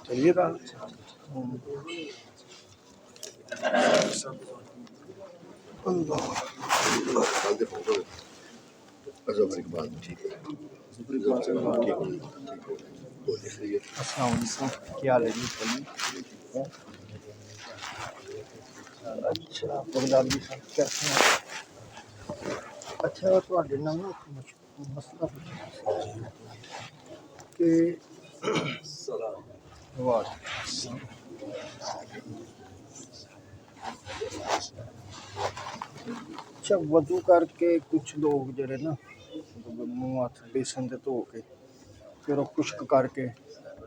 चलिए था। क्या हाल है जी? अच्छा बगदादी साहब कैसे हैं? अच्छा ਤੁਹਾਡੇ ਨਾਲ ਨਾ ਇੱਕ ਮਸਲਾ ਪੁੱਛਣਾ ਕਿ ਵਾਹ अच्छा वजू करके कुछ लोग जड़े ना मूँह हथ बेसन से धो के फिर वो खुश्क करके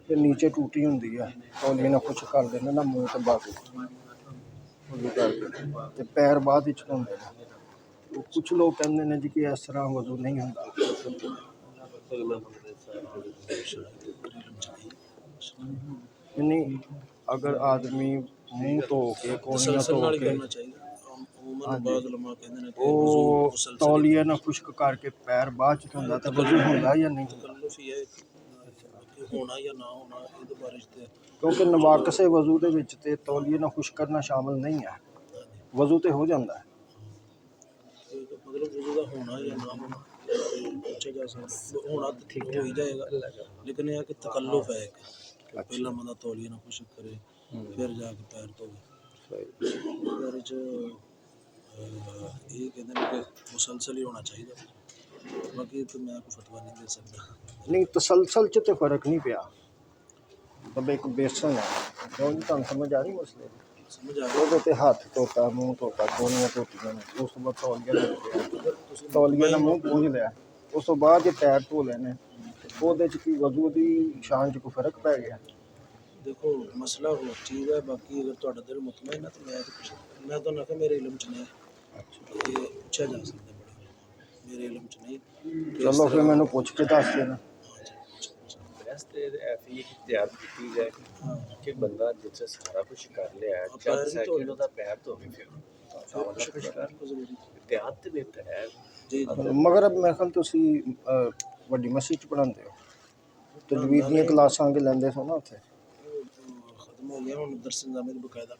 फिर नीचे टूटी होंगी है तौलिए ना खुश्क कर देने ना मूँह तो बाकी वजू करके ते पैर बाद धोंदे ने कुछ लोग कहते हैं जी कि इस तरह वजू नहीं होंदा नहीं अगर आदमी मूँह धो के कोहनियाँ धो के तौलिए ना खुश्क करके पैर बाद च धोंदा ते वजू होंदा या नहीं क्योंकि नवाकसे वजू दे विच ते तौलिए ना खुश्क करना शामिल नहीं है वजू तो हो जाता है मतलब वजू का होना या ना होना पूछा जा सकता होना तो ठीक हो ही जाएगा लेकिन यह कि तकल्लुफ है एक पहला बंदा तौलिए ना खुश्क करे फिर जाके पैर धोवे ये कहते हैं कि मुसलसल ही होना चाहिए बाकी तो मैं कोई फतवा नहीं दे सकता नहीं तसलसल च तो फर्क नहीं पिया अब एक बेसन है तुम समझ आ रही मसले समझ आ वो तो हाथ धोता मूँह धोता कोहनियाँ धोतियां ने उस तो बाद तौलिए ना मूँह पूंझ लिया उस तो बाद जो पैर धो लेने ਉਹਦੇ ਚ ਕੀ ਵਜ਼ੂ ਦੀ ਸ਼ਾਨ ਚ ਕੋਈ ਫਰਕ ਪੈ ਗਿਆ देखो मसला वो चीज़ है बाकी अगर थोड़ा दिल मुतमईन है तो मैं तो ना मेरे इलम च नहीं ये पूछा जा सकता बड़े मेरे इलम च नहीं चलो फिर मैंने पूछ के दस देना तैयार की जाए कि बंदा जिससे सारा कुछ कर लिया है चंद सेकंड ਉਹਦਾ ਪੈਰ ਧੋਵੇ ਫਿਰ ਇhtiyat ਤੇ ਬਿਹਤਰ ਹੈ मगर अब मैं ख्याल ਤੁਸੀਂ ਵੱਡੀ ਮਸਜਿਦ ਚ ਪੜਾਉਂਦੇ ਹੋ ਤਜਵੀਦ ਦੀਆਂ ਕਲਾਸਾਂ ਕੇ ਲੈਂਦੇ ਸੋ ਨਾ ਉੱਥੇ खत्म हो गया हूँ दर्शन का मेरे बकायदा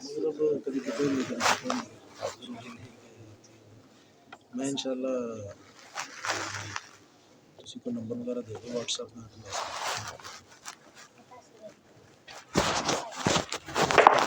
मतलब कभी कभी नहीं करना मैं इंशाल्लाह किसी को नंबर वगैरह दे दो व्हाट्सएप में